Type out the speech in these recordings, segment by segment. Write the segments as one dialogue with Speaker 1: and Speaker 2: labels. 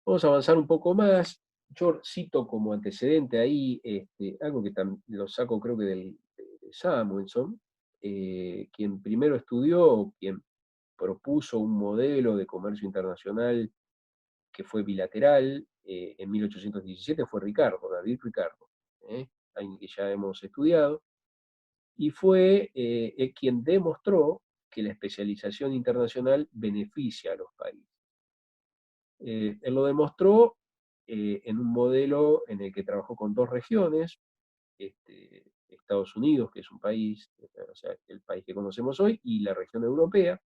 Speaker 1: Vamos a avanzar un poco más. Yo cito como antecedente ahí algo que lo saco creo que de Samuelson, quien primero estudió, quien propuso un modelo de comercio internacional que fue bilateral en 1817 fue Ricardo, David Ricardo, alguien que ya hemos estudiado, y fue quien demostró que la especialización internacional beneficia a los países. Él lo demostró en un modelo en el que trabajó con dos regiones, Estados Unidos, que es un país, o sea, el país que conocemos hoy, y la región europea,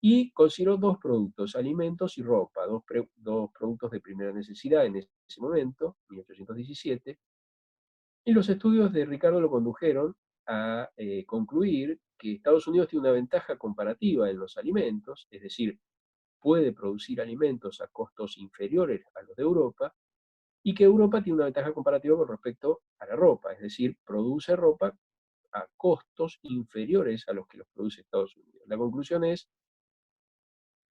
Speaker 1: y consideró dos productos, alimentos y ropa, dos productos de primera necesidad en ese momento, 1817, y los estudios de Ricardo lo condujeron a concluir que Estados Unidos tiene una ventaja comparativa en los alimentos, es decir, puede producir alimentos a costos inferiores a los de Europa, y que Europa tiene una ventaja comparativa con respecto a la ropa, es decir, produce ropa a costos inferiores a los que los produce Estados Unidos. La conclusión es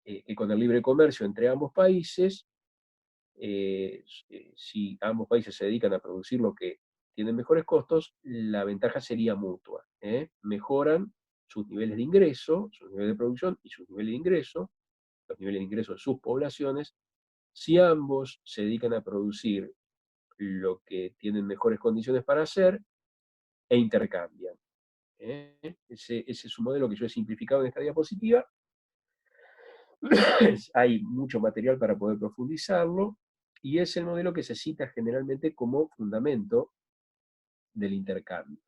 Speaker 1: que con el libre comercio entre ambos países, si ambos países se dedican a producir lo que tienen mejores costos, la ventaja sería mutua. Mejoran sus niveles de ingreso, sus niveles de producción y sus niveles de ingreso, los niveles de ingreso de sus poblaciones, si ambos se dedican a producir lo que tienen mejores condiciones para hacer e intercambian. Ese es un modelo que yo he simplificado en esta diapositiva. Hay mucho material para poder profundizarlo y es el modelo que se cita generalmente como fundamento del intercambio.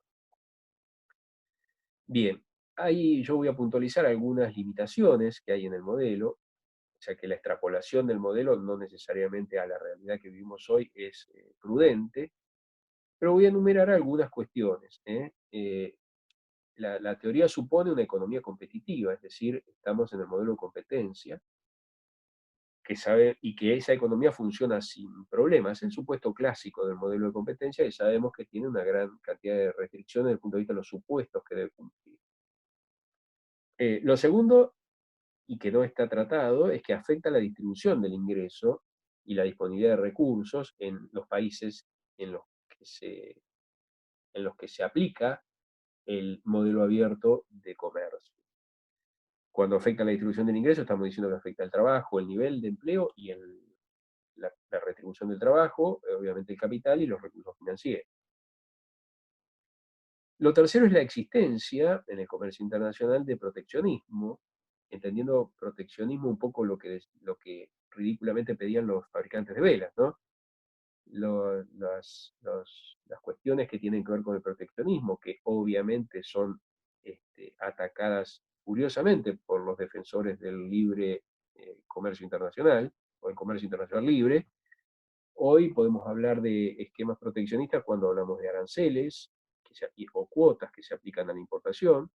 Speaker 1: Bien, ahí yo voy a puntualizar algunas limitaciones que hay en el modelo, o sea que la extrapolación del modelo no necesariamente a la realidad que vivimos hoy es prudente, pero voy a enumerar algunas cuestiones. La teoría supone una economía competitiva, es decir, estamos en el modelo de competencia, que sabe, y que esa economía funciona sin problemas. Es el supuesto clásico del modelo de competencia y sabemos que tiene una gran cantidad de restricciones desde el punto de vista de los supuestos que debe cumplir. Lo segundo, y que no está tratado, es que afecta la distribución del ingreso y la disponibilidad de recursos en los países en los en los que se aplica el modelo abierto de comercio. Cuando afecta la distribución del ingreso, estamos diciendo que afecta el trabajo, el nivel de empleo y la retribución del trabajo, obviamente el capital y los recursos financieros. Lo tercero es la existencia en el comercio internacional de proteccionismo, entendiendo proteccionismo un poco lo que ridículamente pedían los fabricantes de velas, ¿no? Las cuestiones que tienen que ver con el proteccionismo, que obviamente son atacadas furiosamente por los defensores del libre comercio internacional o el comercio internacional libre. Hoy podemos hablar de esquemas proteccionistas cuando hablamos de aranceles o cuotas que se aplican a la importación.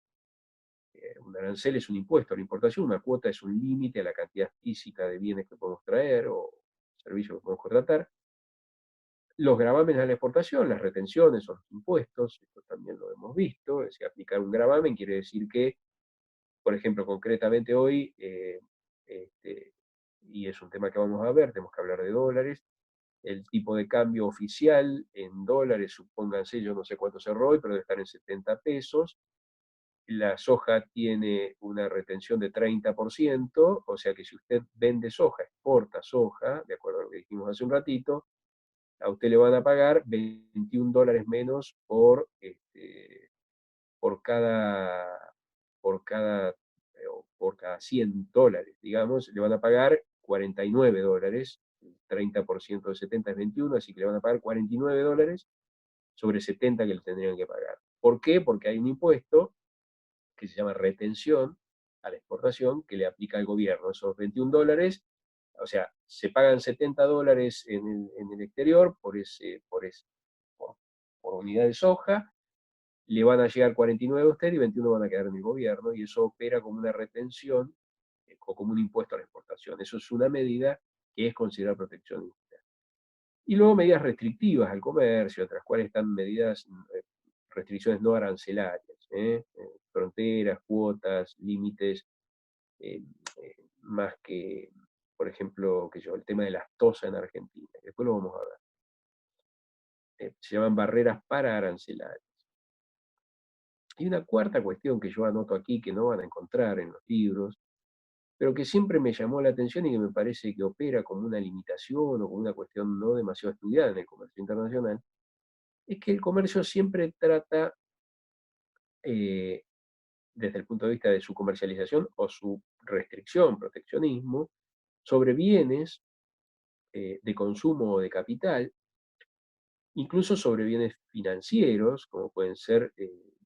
Speaker 1: Un arancel es un impuesto a la importación, una cuota es un límite a la cantidad física de bienes que podemos traer o servicios que podemos contratar. Los gravámenes a la exportación, las retenciones son los impuestos, esto también lo hemos visto, es decir, aplicar un gravamen quiere decir que, por ejemplo, concretamente hoy, y es un tema que vamos a ver, tenemos que hablar de dólares, el tipo de cambio oficial en dólares, supónganse, yo no sé cuánto cerró hoy, pero debe estar en 70 pesos. La soja tiene una retención de 30%, o sea que si usted vende soja, exporta soja, de acuerdo a lo que dijimos hace un ratito, a usted le van a pagar $21 menos por cada, por cada, por cada $100, digamos, le van a pagar $49. El 30% de 70 es 21, así que le van a pagar $49 sobre 70 que le tendrían que pagar. ¿Por qué? Porque hay un impuesto que se llama retención a la exportación que le aplica al gobierno. Esos $21, o sea, se pagan $70 en el exterior por, por unidad de soja, le van a llegar 49 a usted y 21 van a quedar en el gobierno, y eso opera como una retención o como un impuesto a la exportación. Eso es una medida que es considerada proteccionista. Y luego medidas restrictivas al comercio, entre las cuales están medidas, restricciones no arancelarias, fronteras, cuotas, límites, más que por ejemplo, que yo, el tema de la aftosa en Argentina, después lo vamos a ver. Se llaman barreras pararancelarias. Y una cuarta cuestión que yo anoto aquí, que no van a encontrar en los libros, pero que siempre me llamó la atención y que me parece que opera como una limitación o como una cuestión no demasiado estudiada en el comercio internacional, es que el comercio siempre trata, eh, desde el punto de vista de su comercialización o su restricción, proteccionismo, sobre bienes de consumo o de capital, incluso sobre bienes financieros, como pueden ser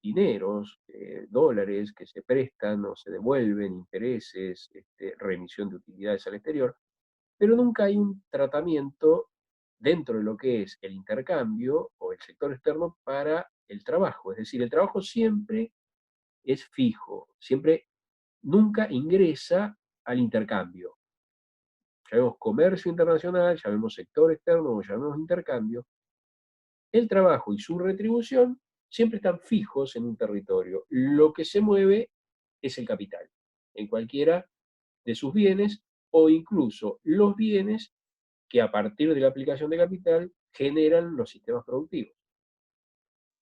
Speaker 1: dineros, dólares que se prestan o se devuelven, intereses, remisión de utilidades al exterior, pero nunca hay un tratamiento dentro de lo que es el intercambio o el sector externo para el trabajo. Es decir, el trabajo siempre es fijo, siempre, nunca ingresa al intercambio. Llamemos comercio internacional, llamemos sector externo o llamemos intercambio, el trabajo y su retribución siempre están fijos en un territorio. Lo que se mueve es el capital, en cualquiera de sus bienes o incluso los bienes que a partir de la aplicación de capital generan los sistemas productivos.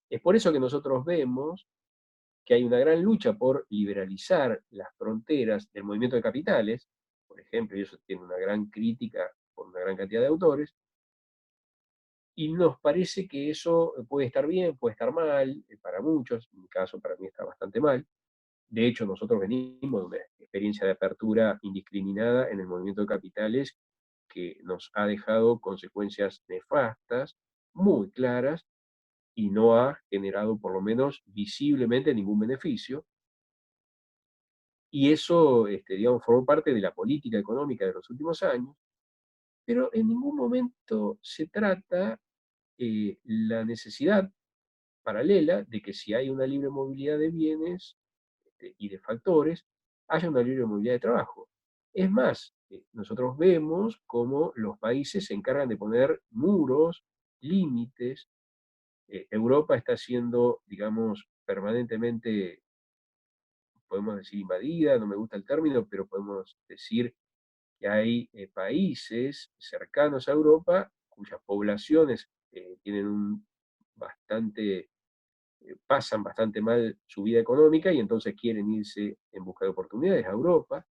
Speaker 1: Es por eso que nosotros vemos que hay una gran lucha por liberalizar las fronteras del movimiento de capitales, por ejemplo, y eso tiene una gran crítica por una gran cantidad de autores, y nos parece que eso puede estar bien, puede estar mal, para muchos, en mi caso para mí está bastante mal. De hecho, nosotros venimos de una experiencia de apertura indiscriminada en el movimiento de capitales que nos ha dejado consecuencias nefastas, muy claras, y no ha generado, por lo menos visiblemente, ningún beneficio. Y eso, digamos, formó parte de la política económica de los últimos años, pero en ningún momento se trata la necesidad paralela de que si hay una libre movilidad de bienes y de factores, haya una libre movilidad de trabajo. Es más, nosotros vemos cómo los países se encargan de poner muros, límites. Europa está siendo, digamos, permanentemente, podemos decir, invadida, no me gusta el término, pero podemos decir que hay países cercanos a Europa cuyas poblaciones tienen un bastante pasan bastante mal su vida económica y entonces quieren irse en busca de oportunidades a Europa.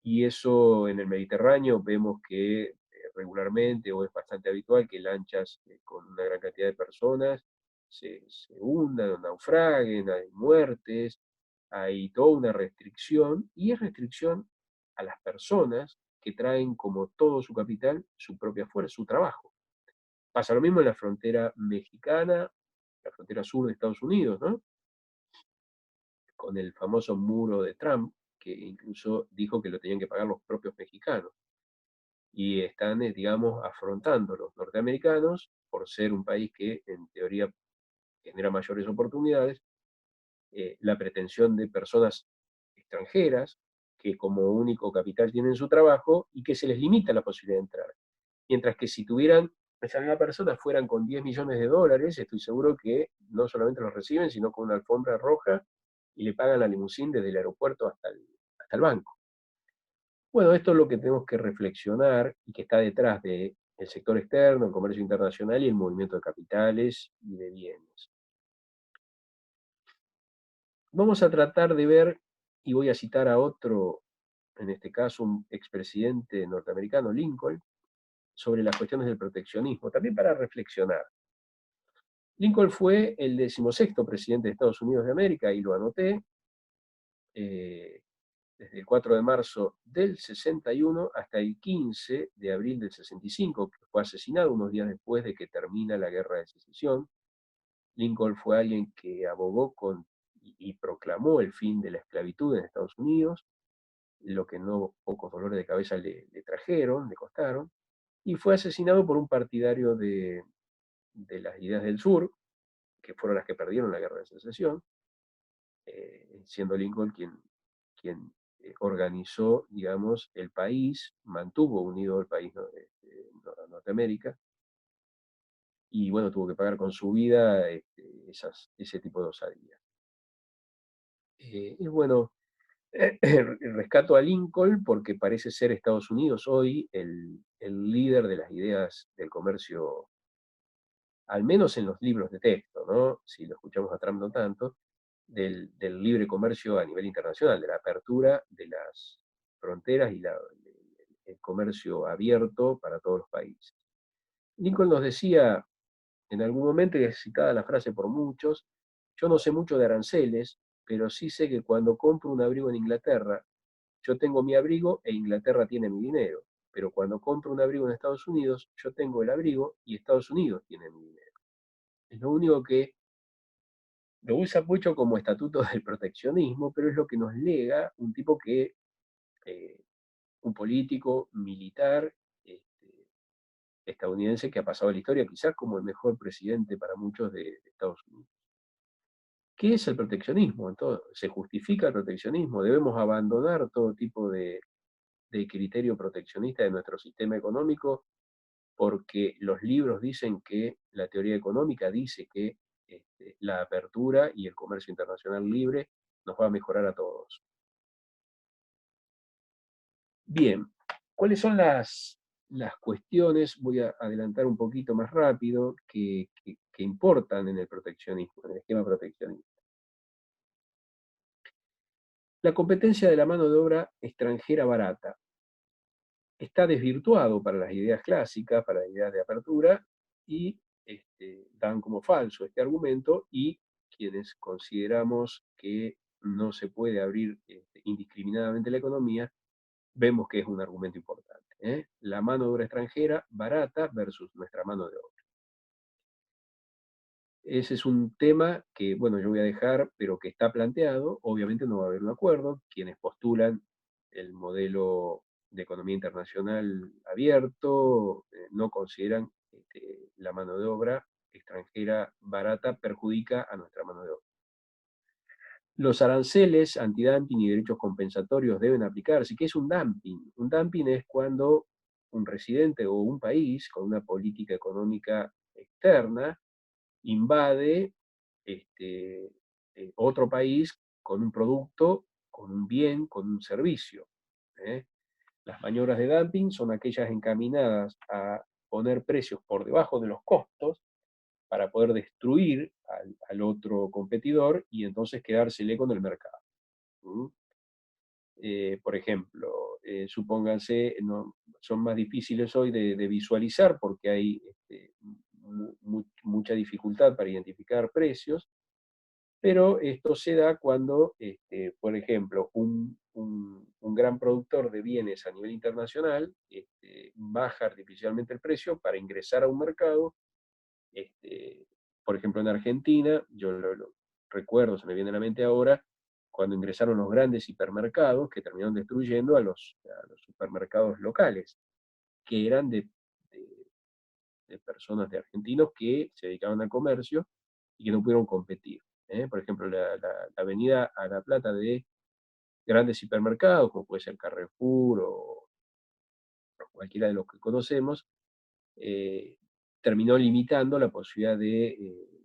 Speaker 1: Y eso en el Mediterráneo vemos que regularmente o es bastante habitual que lanchas con una gran cantidad de personas se hundan o naufraguen, hay muertes, hay toda una restricción y es restricción a las personas que traen como todo su capital su propia fuerza, su trabajo. Pasa lo mismo en la frontera mexicana, la frontera sur de Estados Unidos, ¿no? Con el famoso muro de Trump, que incluso dijo que lo tenían que pagar los propios mexicanos. Y están, digamos, afrontando los norteamericanos, por ser un país que en teoría genera mayores oportunidades, la pretensión de personas extranjeras que como único capital tienen su trabajo y que se les limita la posibilidad de entrar. Mientras que si tuvieran, esa misma persona fueran con 10 millones de dólares, estoy seguro que no solamente los reciben, sino con una alfombra roja y le pagan la limusín desde el aeropuerto hasta el banco. Bueno, esto es lo que tenemos que reflexionar y que está detrás del sector externo, el comercio internacional y el movimiento de capitales y de bienes. Vamos a tratar de ver, y voy a citar a otro, en este caso un expresidente norteamericano, Lincoln, sobre las cuestiones del proteccionismo, también para reflexionar. Lincoln fue el 16º presidente de Estados Unidos de América, y lo anoté, desde el 4 de marzo del 61 hasta el 15 de abril del 65, que fue asesinado unos días después de que termina la Guerra de Secesión. Lincoln fue alguien que abogó y proclamó el fin de la esclavitud en Estados Unidos, lo que no pocos dolores de cabeza le trajeron, le costaron, y fue asesinado por un partidario de las ideas del sur, que fueron las que perdieron la Guerra de Secesión, siendo Lincoln quien organizó, digamos, el país, mantuvo unido el país, ¿no? Norteamérica, y bueno, tuvo que pagar con su vida ese tipo de osadía. Y bueno, Rescato a Lincoln porque parece ser Estados Unidos hoy el líder de las ideas del comercio, al menos en los libros de texto, ¿no? Si lo escuchamos a Trump no tanto, del libre comercio a nivel internacional, de la apertura de las fronteras y el comercio abierto para todos los países. Lincoln nos decía en algún momento, y es citada la frase por muchos, yo no sé mucho de aranceles, pero sí sé que cuando compro un abrigo en Inglaterra, yo tengo mi abrigo e Inglaterra tiene mi dinero. Pero cuando compro un abrigo en Estados Unidos, yo tengo el abrigo y Estados Unidos tiene mi dinero. Es lo único que lo usa mucho como estatuto del proteccionismo, pero es lo que nos lega un tipo que, eh, un político militar este, estadounidense que ha pasado a la historia quizás como el mejor presidente para muchos de Estados Unidos. ¿Qué es el proteccionismo? Entonces, ¿se justifica el proteccionismo? ¿Debemos abandonar todo tipo de criterio proteccionista de nuestro sistema económico porque los libros dicen que, la teoría económica dice que la apertura y el comercio internacional libre nos va a mejorar a todos? Bien, ¿cuáles son las cuestiones? Voy a adelantar un poquito más rápido que importan en el proteccionismo, en el esquema proteccionista. La competencia de la mano de obra extranjera barata está desvirtuado para las ideas clásicas, para las ideas de apertura, y dan como falso este argumento, y quienes consideramos que no se puede abrir indiscriminadamente la economía, vemos que es un argumento importante. La mano de obra extranjera barata versus nuestra mano de obra. Ese es un tema que, bueno, yo voy a dejar, pero que está planteado. Obviamente no va a haber un acuerdo. Quienes postulan el modelo de economía internacional abierto no consideran que la mano de obra extranjera barata perjudica a nuestra mano de obra. Los aranceles, antidumping y derechos compensatorios deben aplicarse. ¿Qué es un dumping? Un dumping es cuando un residente o un país con una política económica externa invade otro país con un producto, con un bien, con un servicio. ¿eh? Las maniobras de dumping son aquellas encaminadas a poner precios por debajo de los costos para poder destruir al otro competidor y entonces quedársele con el mercado. ¿Mm? Por ejemplo, supónganse, no, son más difíciles hoy de visualizar porque hay mucha dificultad para identificar precios, pero esto se da cuando, por ejemplo, un gran productor de bienes a nivel internacional baja artificialmente el precio para ingresar a un mercado. este, por ejemplo, en Argentina, yo lo recuerdo, se me viene a la mente ahora, cuando ingresaron los grandes hipermercados que terminaron destruyendo a los supermercados locales, que eran de, de personas, de argentinos que se dedicaban al comercio y que no pudieron competir. Por ejemplo, la avenida a La Plata de grandes hipermercados, como puede ser Carrefour o cualquiera de los que conocemos, eh, terminó limitando la posibilidad de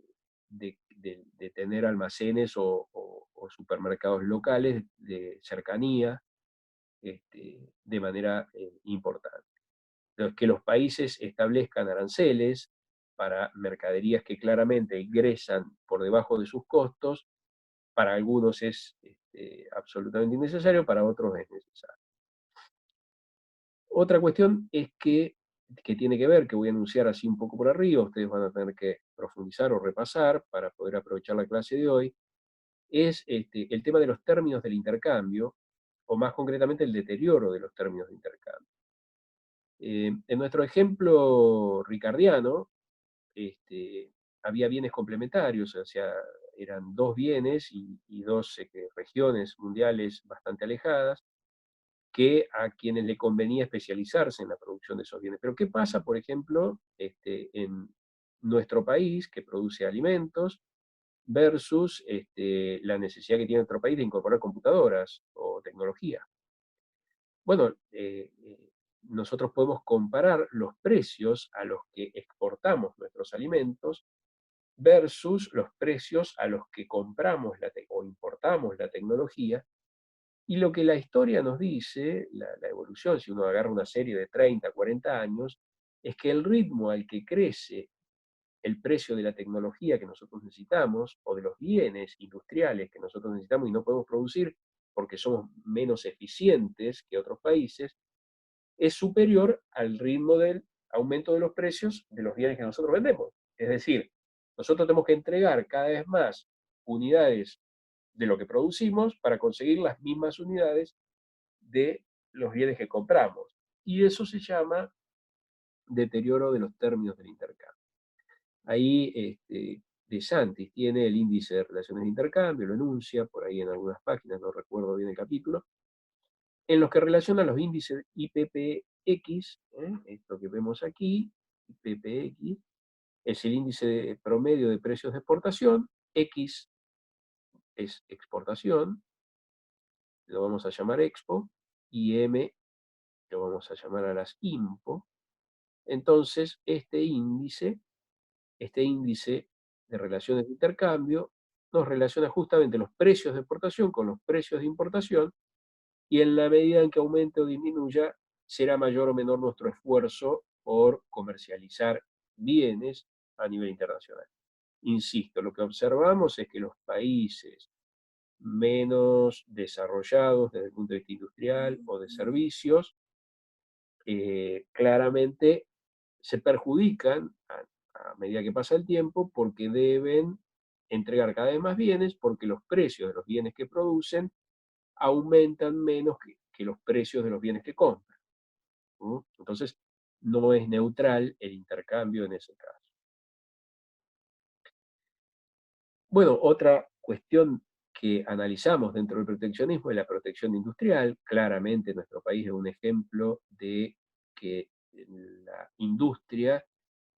Speaker 1: tener almacenes o supermercados locales de cercanía de manera importante. Entonces, que los países establezcan aranceles para mercaderías que claramente ingresan por debajo de sus costos, para algunos es absolutamente innecesario, para otros es necesario. Otra cuestión es que tiene que ver, que voy a anunciar así un poco por arriba, ustedes van a tener que profundizar o repasar para poder aprovechar la clase de hoy, es el tema de los términos del intercambio, o más concretamente el deterioro de los términos de intercambio. En nuestro ejemplo ricardiano, había bienes complementarios, o sea, eran dos bienes y dos regiones mundiales bastante alejadas, que a quienes le convenía especializarse en la producción de esos bienes. Pero ¿qué pasa, por ejemplo, en nuestro país, que produce alimentos, versus la necesidad que tiene nuestro país de incorporar computadoras o tecnología? Bueno, nosotros podemos comparar los precios a los que exportamos nuestros alimentos versus los precios a los que compramos o importamos la tecnología, Y lo que la historia nos dice, la evolución, si uno agarra una serie de 30, 40 años, es que el ritmo al que crece el precio de la tecnología que nosotros necesitamos o de los bienes industriales que nosotros necesitamos y no podemos producir porque somos menos eficientes que otros países, es superior al ritmo del aumento de los precios de los bienes que nosotros vendemos. Es decir, nosotros tenemos que entregar cada vez más unidades de lo que producimos para conseguir las mismas unidades de los bienes que compramos. Y eso se llama deterioro de los términos del intercambio. Ahí De Santis tiene el índice de relaciones de intercambio, lo enuncia por ahí en algunas páginas, no recuerdo bien el capítulo, en los que relaciona los índices IPPX, esto que vemos aquí, IPPX, es el índice promedio de precios de exportación, X es exportación, lo vamos a llamar Expo, y M lo vamos a llamar a las IMPO. Entonces, este índice de relaciones de intercambio nos relaciona justamente los precios de exportación con los precios de importación, y en la medida en que aumente o disminuya, será mayor o menor nuestro esfuerzo por comercializar bienes a nivel internacional. Insisto, lo que observamos es que los países menos desarrollados desde el punto de vista industrial o de servicios, claramente se perjudican a medida que pasa el tiempo porque deben entregar cada vez más bienes porque los precios de los bienes que producen aumentan menos que los precios de los bienes que compran. Entonces, no es neutral el intercambio en ese caso. Bueno, otra cuestión que analizamos dentro del proteccionismo es la protección industrial. Claramente nuestro país es un ejemplo de que la industria,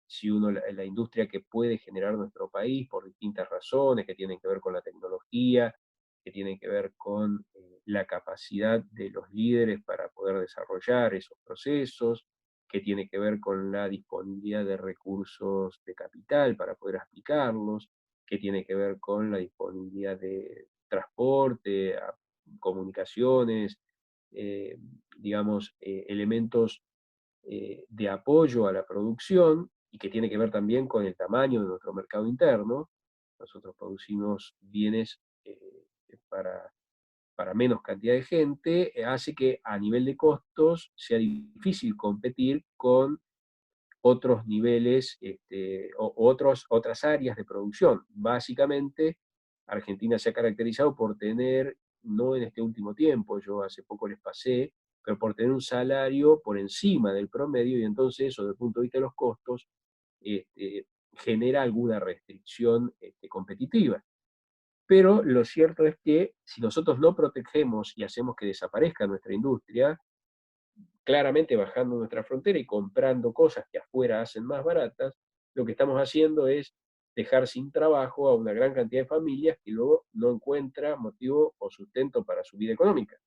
Speaker 1: si uno, la industria que puede generar nuestro país por distintas razones que tienen que ver con la tecnología, que tienen que ver con la capacidad de los líderes para poder desarrollar esos procesos, que tiene que ver con la disponibilidad de recursos de capital para poder aplicarlos, que tiene que ver con la disponibilidad de transporte, comunicaciones, eh, digamos, elementos de apoyo a la producción y que tiene que ver también con el tamaño de nuestro mercado interno. Nosotros producimos bienes para menos cantidad de gente, hace que a nivel de costos sea difícil competir con otros niveles o otras áreas de producción. Básicamente, Argentina se ha caracterizado por tener, no en este último tiempo, yo hace poco les pasé, pero por tener un salario por encima del promedio, y entonces eso, desde el punto de vista de los costos, genera alguna restricción competitiva. Pero lo cierto es que si nosotros no protegemos y hacemos que desaparezca nuestra industria, claramente bajando nuestra frontera y comprando cosas que afuera hacen más baratas, lo que estamos haciendo es dejar sin trabajo a una gran cantidad de familias que luego no encuentra motivo o sustento para su vida económica.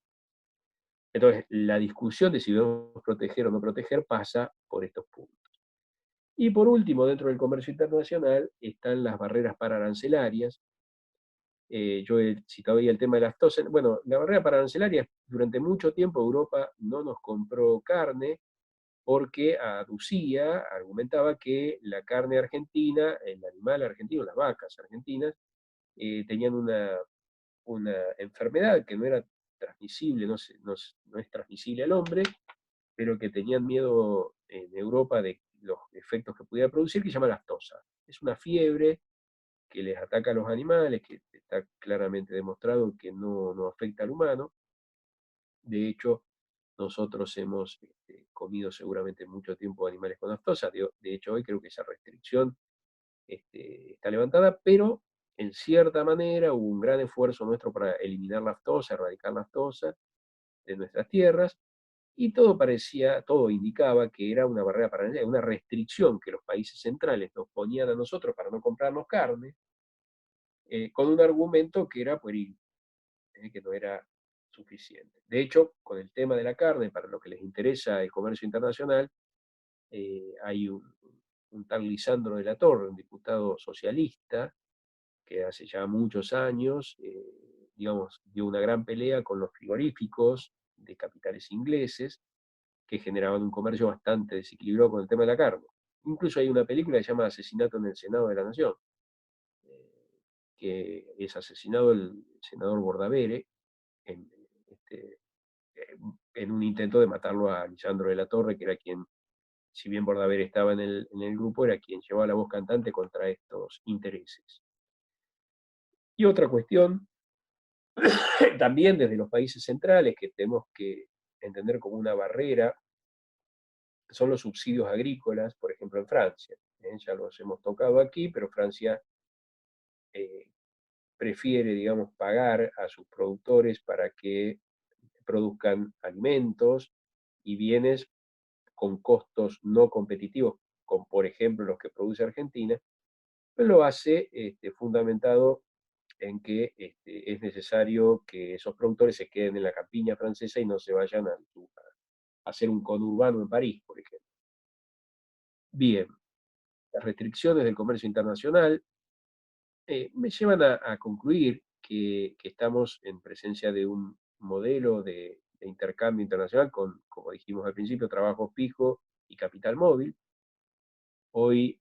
Speaker 1: Entonces, la discusión de si debemos proteger o no proteger pasa por estos puntos. Y por último, dentro del comercio internacional están las barreras pararancelarias. Yo he citado ahí el tema de las TOS. Bueno, la barrera paraarancelaria, durante mucho tiempo Europa no nos compró carne porque aducía, argumentaba que la carne argentina, el animal argentino, las vacas argentinas, tenían una enfermedad que no era transmisible, no es transmisible al hombre, pero que tenían miedo en Europa de los efectos que pudiera producir, que se llama lactosa. Es una fiebre que les ataca a los animales, que está claramente demostrado que no afecta al humano. De hecho, nosotros hemos comido seguramente mucho tiempo animales con lactosa. De hecho, hoy creo que esa restricción está levantada, pero en cierta manera hubo un gran esfuerzo nuestro para eliminar lactosa, erradicar lactosa de nuestras tierras, y todo indicaba que era una barrera para una restricción que los países centrales nos ponían a nosotros para no comprarnos carne, con un argumento que era pueril, que no era suficiente. De hecho, con el tema de la carne, para lo que les interesa el comercio internacional, hay un tal Lisandro de la Torre, un diputado socialista, que hace ya muchos años digamos, dio una gran pelea con los frigoríficos de capitales ingleses, que generaban un comercio bastante desequilibrado con el tema de la carne. Incluso hay una película que se llama Asesinato en el Senado de la Nación, que es asesinado el senador Bordavere en, este, en un intento de matarlo a Lisandro de la Torre, que era quien, si bien Bordaber estaba en el grupo, era quien llevaba la voz cantante contra estos intereses. Y otra cuestión, también desde los países centrales, que tenemos que entender como una barrera, son los subsidios agrícolas, por ejemplo en Francia. Ya los hemos tocado aquí, pero Francia eh, prefiere, digamos, pagar a sus productores para que produzcan alimentos y bienes con costos no competitivos, como por ejemplo los que produce Argentina, pero lo hace fundamentado en que es necesario que esos productores se queden en la campiña francesa y no se vayan a hacer un conurbano en París, por ejemplo. Bien, las restricciones del comercio internacional me llevan a concluir que estamos en presencia de un modelo de intercambio internacional con, como dijimos al principio, trabajo fijo y capital móvil. Hoy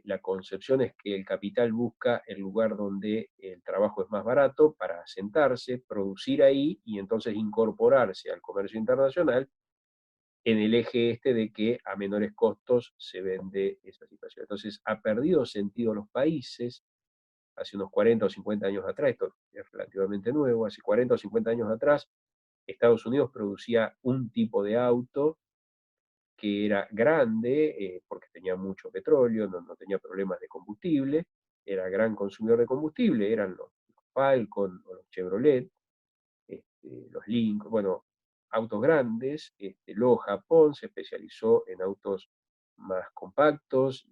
Speaker 1: la concepción es que el capital busca el lugar donde el trabajo es más barato para asentarse, producir ahí y entonces incorporarse al comercio internacional en el eje de que a menores costos se vende esa situación. Entonces ha perdido sentido los países. Hace unos 40 o 50 años atrás, esto es relativamente nuevo, hace 40 o 50 años atrás, Estados Unidos producía un tipo de auto que era grande, porque tenía mucho petróleo, no tenía problemas de combustible, era gran consumidor de combustible, eran los Falcon o los Chevrolet, los Lincoln, bueno, autos grandes. Luego Japón se especializó en autos más compactos.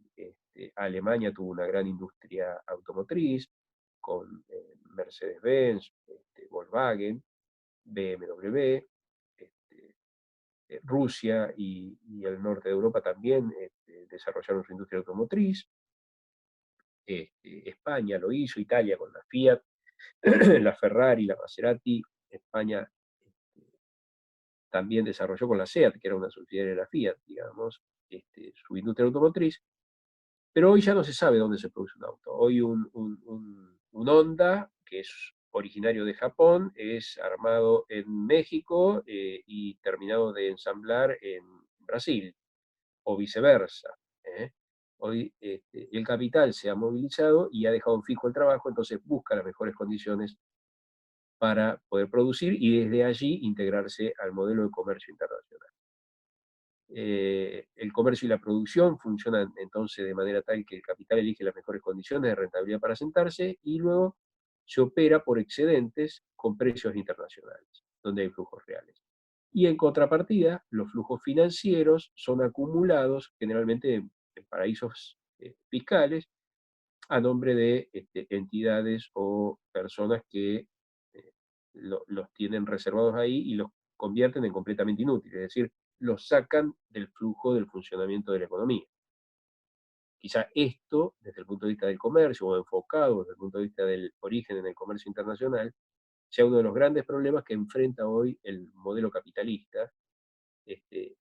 Speaker 1: Alemania tuvo una gran industria automotriz con Mercedes-Benz, Volkswagen, BMW. Rusia y el norte de Europa también desarrollaron su industria automotriz. España lo hizo, Italia con la Fiat, la Ferrari, la Maserati. España también desarrolló con la SEAT, que era una subsidiaria de la Fiat, digamos, su industria automotriz. Pero hoy ya no se sabe dónde se produce un auto. Hoy un Honda, que es originario de Japón, es armado en México y terminado de ensamblar en Brasil, o viceversa. ¿eh? Hoy el capital se ha movilizado y ha dejado fijo el trabajo, entonces busca las mejores condiciones para poder producir y desde allí integrarse al modelo de comercio internacional. El comercio y la producción funcionan entonces de manera tal que el capital elige las mejores condiciones de rentabilidad para sentarse y luego se opera por excedentes con precios internacionales, donde hay flujos reales. Y en contrapartida, los flujos financieros son acumulados generalmente en paraísos fiscales a nombre de entidades o personas que los tienen reservados ahí y los convierten en completamente inútiles, es decir, los sacan del flujo del funcionamiento de la economía. Quizá esto, desde el punto de vista del comercio, o enfocado desde el punto de vista del origen en el comercio internacional, sea uno de los grandes problemas que enfrenta hoy el modelo capitalista,